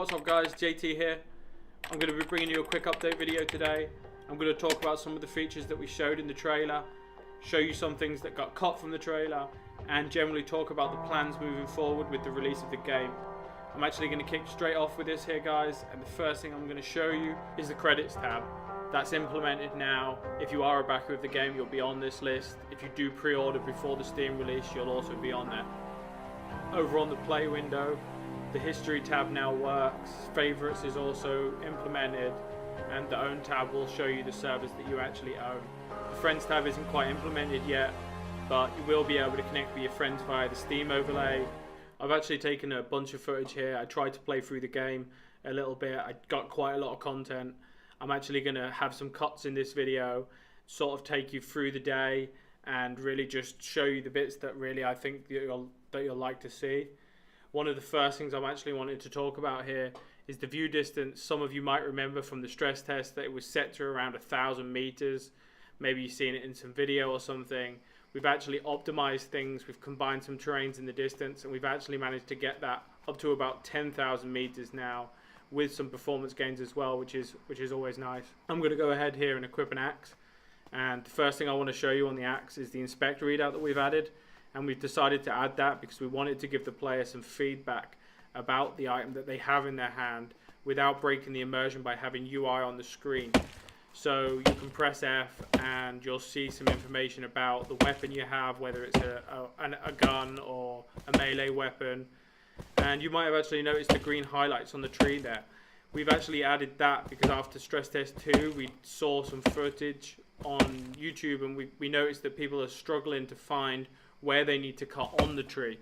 What's up guys, JT here. I'm going to be bringing you a quick update video today. I'm going to talk about some of the features that we showed in the trailer, show you some things that got cut from the trailer, and generally talk about the plans moving forward with the release of the game. I'm actually going to kick straight off with this here guys, and the first thing I'm going to show you is the credits tab. That's implemented now. If you are a backer of the game, you'll be on this list. If you do pre-order before the Steam release, you'll also be on there. Over on the play window, the history tab now works, favorites is also implemented, and the own tab will show you the servers that you actually own. The friends tab isn't quite implemented yet, but you will be able to connect with your friends via the Steam overlay. I've actually taken a bunch of footage here. I tried to play through the game a little bit. I got quite a lot of content. I'm actually going to have some cuts in this video, sort of take you through the day and really just show you the bits that really I think that you'll like to see. One of the first things I'm actually wanting to talk about here is the view distance. Some of you might remember from the stress test that it was set to around 1,000 meters. Maybe you've seen it in some video or something. We've actually optimized things. We've combined some terrains in the distance, and we've actually managed to get that up to about 10,000 meters now, with some performance gains as well, which is always nice. I'm going to go ahead here and equip an axe, and the first thing I want to show you on the axe is the inspect readout that we've added. And we've decided to add that because we wanted to give the player some feedback about the item that they have in their hand without breaking the immersion by having UI on the screen. So you can press F and you'll see some information about the weapon you have, whether it's a gun or a melee weapon. And you might have actually noticed the green highlights on the tree there. We've actually added that because after stress test 2 we saw some footage on YouTube, and we noticed that people are struggling to find where they need to cut on the tree.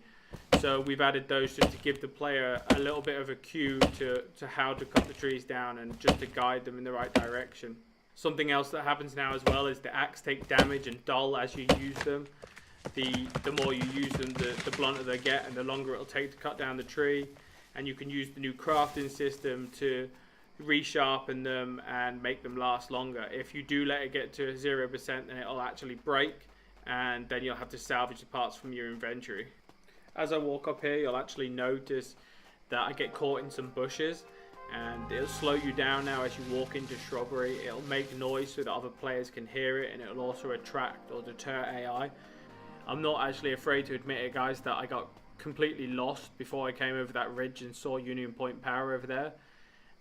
So we've added those just to give the player a little bit of a cue to how to cut the trees down and just to guide them in the right direction. Something else that happens now as well is the axe take damage and dull as you use them. The more you use them, the blunter they get and the longer it'll take to cut down the tree. And you can use the new crafting system to resharpen them and make them last longer. If you do let it get to 0%, then it'll actually break, and then you'll have to salvage the parts from your inventory. As I walk up here, you'll actually notice that I get caught in some bushes, and it'll slow you down now as you walk into shrubbery. It'll make noise so that other players can hear it, and it'll also attract or deter AI. I'm not actually afraid to admit it guys, that I got completely lost before I came over that ridge and saw Union Point Power over there.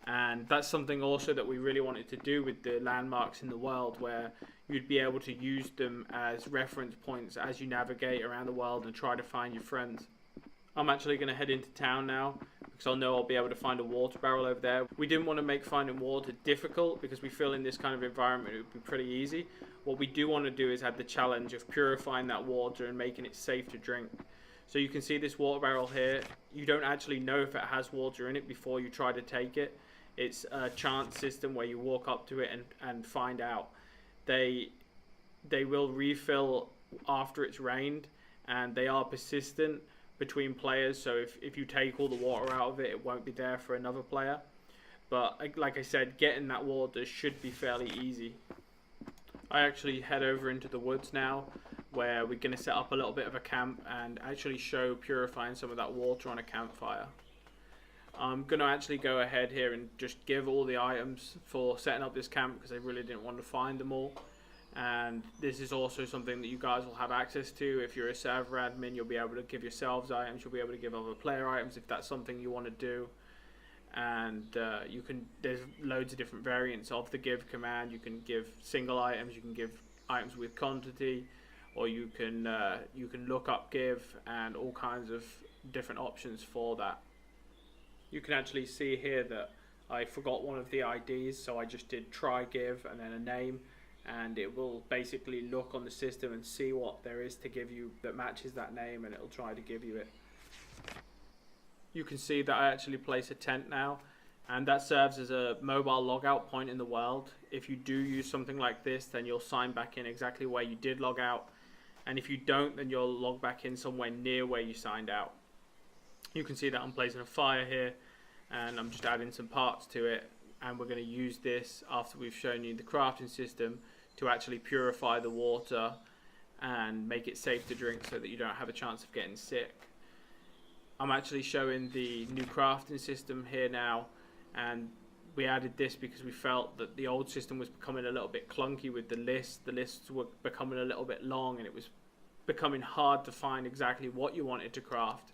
And that's something also that we really wanted to do with the landmarks in the world, where you'd be able to use them as reference points as you navigate around the world and try to find your friends. I'm actually going to head into town now because I know I'll be able to find a water barrel over there. We didn't want to make finding water difficult because we feel in this kind of environment it would be pretty easy. What we do want to do is have the challenge of purifying that water and making it safe to drink. So you can see this water barrel here. You don't actually know if it has water in it before you try to take it. It's a chance system where you walk up to it and find out. They will refill after it's rained, and they are persistent between players, so if you take all the water out of it, it won't be there for another player. But like I said, getting that water should be fairly easy. I actually head over into the woods now, where we're going to set up a little bit of a camp and actually show purifying some of that water on a campfire. I'm going to actually go ahead here and just give all the items for setting up this camp because I really didn't want to find them all. And this is also something that you guys will have access to. If you're a server admin, you'll be able to give yourselves items, you'll be able to give other player items if that's something you want to do. And there's loads of different variants of the give command. You can give single items, you can give items with quantity, or you can look up give, and all kinds of different options for that. You can actually see here that I forgot one of the IDs, so I just did try give and then a name, and it will basically look on the system and see what there is to give you that matches that name, and it'll try to give you it. You can see that I actually place a tent now, and that serves as a mobile logout point in the world. If you do use something like this, then you'll sign back in exactly where you did log out, and if you don't, then you'll log back in somewhere near where you signed out. You can see that I'm placing a fire here, and I'm just adding some parts to it, and we're going to use this after we've shown you the crafting system to actually purify the water and make it safe to drink so that you don't have a chance of getting sick. I'm actually showing the new crafting system here now, and we added this because we felt that the old system was becoming a little bit clunky with the lists. The lists were becoming a little bit long, and it was becoming hard to find exactly what you wanted to craft.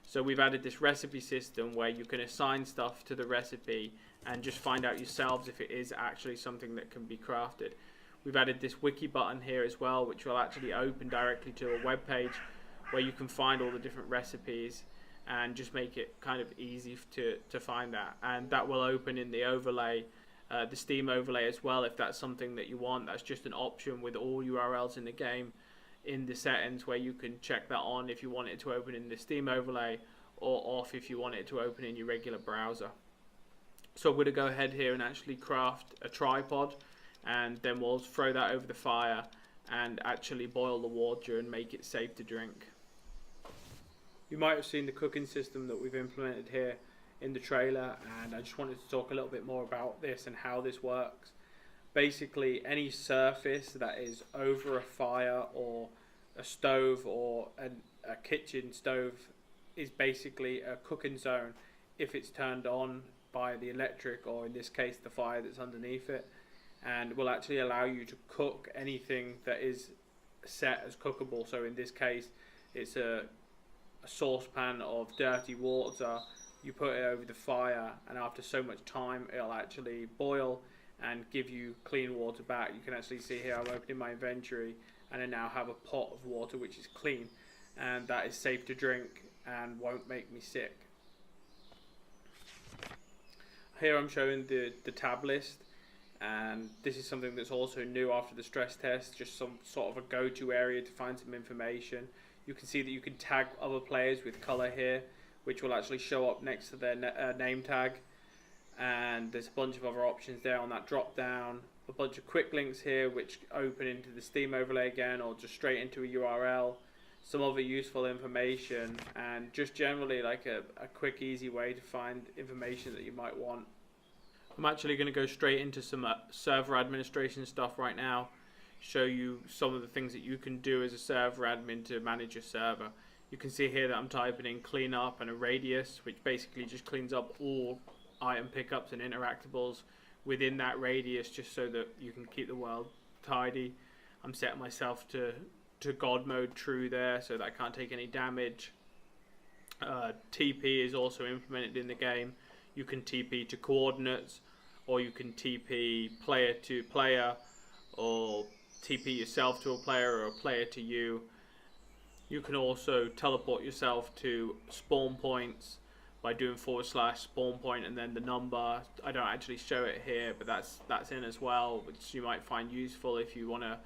So we've added this recipe system where you can assign stuff to the recipe and just find out yourselves if it is actually something that can be crafted. We've added this wiki button here as well, which will actually open directly to a web page where you can find all the different recipes and just make it kind of easy to find that. And that will open in the overlay, the Steam overlay as well, if that's something that you want. That's just an option with all URLs in the game in the settings, where you can check that on if you want it to open in the Steam overlay, or off if you want it to open in your regular browser. So I'm going to go ahead here and actually craft a tripod, and then we'll throw that over the fire and actually boil the water and make it safe to drink. You might have seen the cooking system that we've implemented here in the trailer, and I just wanted to talk a little bit more about this and how this works. Basically, any surface that is over a fire or a stove or a kitchen stove is basically a cooking zone if it's turned on by the electric, or in this case the fire that's underneath it, and will actually allow you to cook anything that is set as cookable. So in this case it's a saucepan of dirty water. You put it over the fire, and after so much time it'll actually boil and give you clean water back. You can actually see here I'm opening my inventory and I now have a pot of water which is clean, and that is safe to drink and won't make me sick. Here I'm showing the tab list, and this is something that's also new after the stress test, just some sort of a go-to area to find some information. You can see that you can tag other players with color here, which will actually show up next to their name tag. And there's a bunch of other options there on that drop down, a bunch of quick links here which open into the Steam overlay again, or just straight into a URL, some other useful information, and just generally like a quick easy way to find information that you might want. I'm actually going to go straight into some server administration stuff right now, show you some of the things that you can do as a server admin to manage your server. You can see here that I'm typing in cleanup and a radius, which basically just cleans up all item pickups and interactables within that radius, just so that you can keep the world tidy. I'm setting myself to God mode true there, so that I can't take any damage. TP is also implemented in the game. You can TP to coordinates, or you can TP player to player, or TP yourself to a player, or a player to you. You can also teleport yourself to spawn points by doing / spawn point and then the number. I don't actually show it here, but that's in as well, which you might find useful if you want to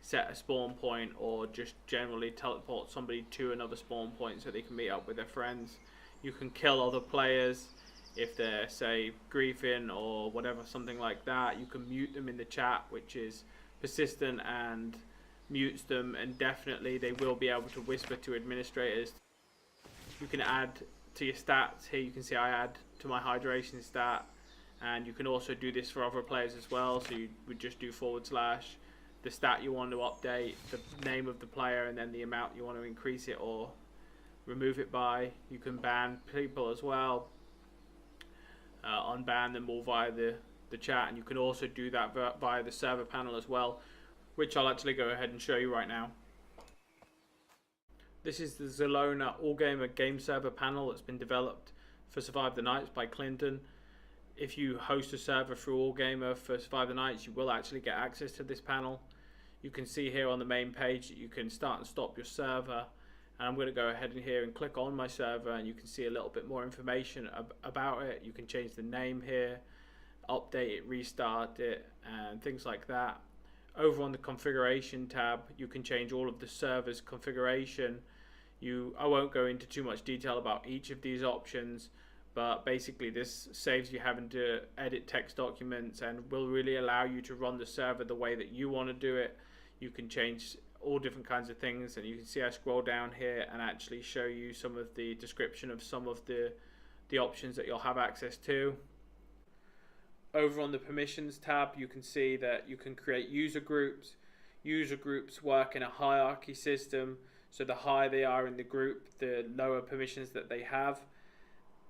set a spawn point, or just generally teleport somebody to another spawn point so they can meet up with their friends. You can kill other players if they're, say, griefing or whatever, something like that. You can mute them in the chat, which is persistent and mutes them indefinitely. They will be able to whisper to administrators. You can add to your stats. Here you can see I add to my hydration stat, and you can also do this for other players as well. So you would just do / the stat you want to update, the name of the player, and then the amount you want to increase it or remove it by. You can ban people as well, unban them all via the chat, and you can also do that via the server panel as well, which I'll actually go ahead and show you right now. This is the Zelona All-Gamer game server panel that's been developed for Survive the Nights by Clinton. If you host a server through All-Gamer for Survive the Nights, you will actually get access to this panel. You can see here on the main page that you can start and stop your server, and I'm going to go ahead in here and click on my server, and you can see a little bit more information about it. You can change the name here, update it, restart it, and things like that. Over on the configuration tab, you can change all of the server's configuration. I won't go into too much detail about each of these options, but basically this saves you having to edit text documents and will really allow you to run the server the way that you want to do it. You can change all different kinds of things, and you can see I scroll down here and actually show you some of the description of some of the options that you'll have access to. Over on the permissions tab, you can see that you can create user groups. User groups work in a hierarchy system, So the higher they are in the group, the lower permissions that they have.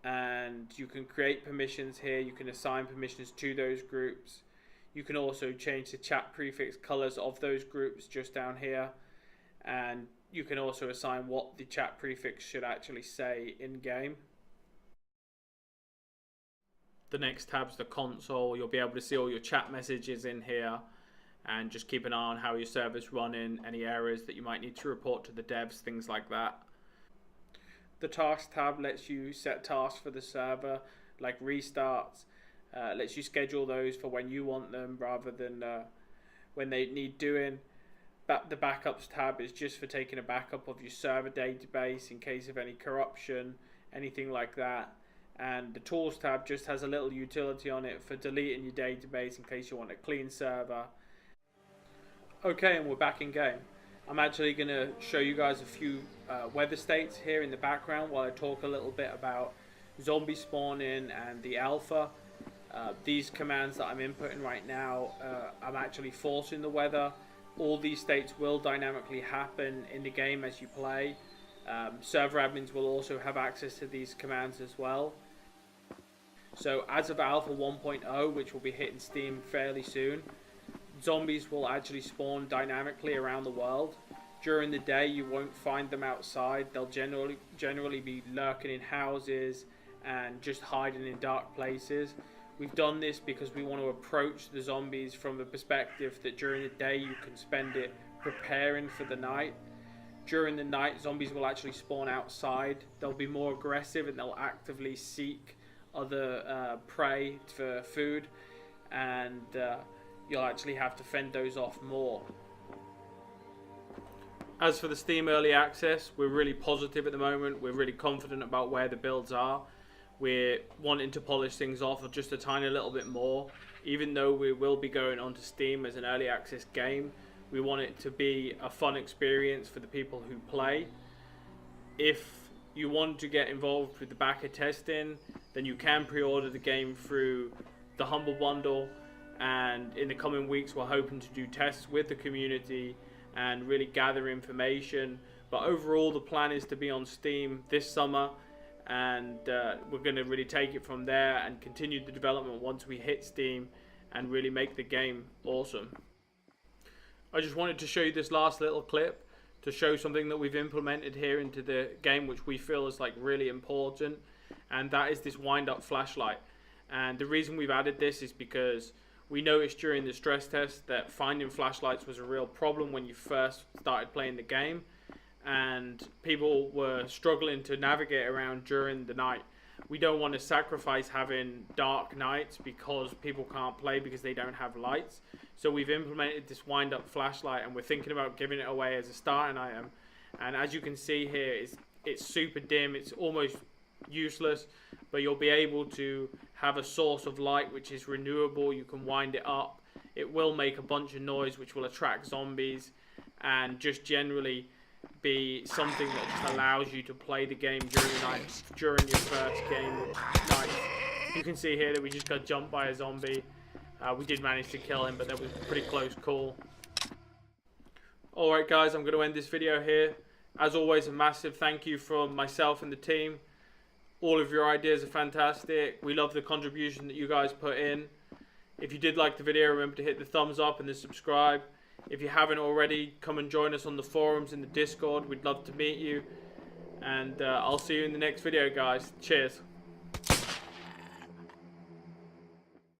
And you can create permissions here. You can assign permissions to those groups. You can also change the chat prefix colors of those groups just down here. And you can also assign what the chat prefix should actually say in game. The next tab's the console. You'll be able to see all your chat messages in here, and just keep an eye on how your server's running, any errors that you might need to report to the devs, things like that. The tasks tab lets you set tasks for the server, like restarts, lets you schedule those for when you want them rather than when they need doing. The backups tab is just for taking a backup of your server database in case of any corruption, anything like that. And the tools tab just has a little utility on it for deleting your database in case you want a clean server. Okay, and we're back in game. I'm actually going to show you guys a few weather states here in the background while I talk a little bit about zombie spawning and the alpha. These commands that I'm inputting right now, I'm actually forcing the weather. All these states will dynamically happen in the game as you play. Server admins will also have access to these commands as well. So as of Alpha 1.0, which will be hitting Steam fairly soon, zombies will actually spawn dynamically around the world. During the day, you won't find them outside. They'll generally be lurking in houses and just hiding in dark places. We've done this because we want to approach the zombies from the perspective that during the day you can spend it preparing for the night. During the night, zombies will actually spawn outside. They'll be more aggressive and they'll actively seek other prey for food, and you'll actually have to fend those off more. As for the Steam Early Access, we're really positive at the moment. We're really confident about where the builds are. We're wanting to polish things off just a tiny little bit more. Even though we will be going onto Steam as an early access game, we want it to be a fun experience for the people who play. If you want to get involved with the backer testing, then you can pre-order the game through the Humble Bundle, and in the coming weeks we're hoping to do tests with the community and really gather information. But overall the plan is to be on Steam this summer, and we're going to really take it from there and continue the development once we hit Steam and really make the game awesome. I just wanted to show you this last little clip to show something that we've implemented here into the game, which we feel is like really important, and that is this wind-up flashlight. And the reason we've added this is because we noticed during the stress test that finding flashlights was a real problem when you first started playing the game, and people were struggling to navigate around during the night. We don't want to sacrifice having dark nights because people can't play because they don't have lights. So we've implemented this wind-up flashlight, and we're thinking about giving it away as a starting item. And as you can see here, it's super dim. It's almost useless, but you'll be able to have a source of light which is renewable. You can wind it up. It will make a bunch of noise which will attract zombies, and just generally be something that just allows you to play the game during the night, during your first game night. You can see here that we just got jumped by a zombie. We did manage to kill him, but that was a pretty close call. Alright guys, I'm going to end this video here. As always, a massive thank you from myself and the team. All of your ideas are fantastic. We love the contribution that you guys put in. If you did like the video, remember to hit the thumbs up and the subscribe. If you haven't already, come and join us on the forums in the Discord. We'd love to meet you. And I'll see you in the next video, guys. Cheers.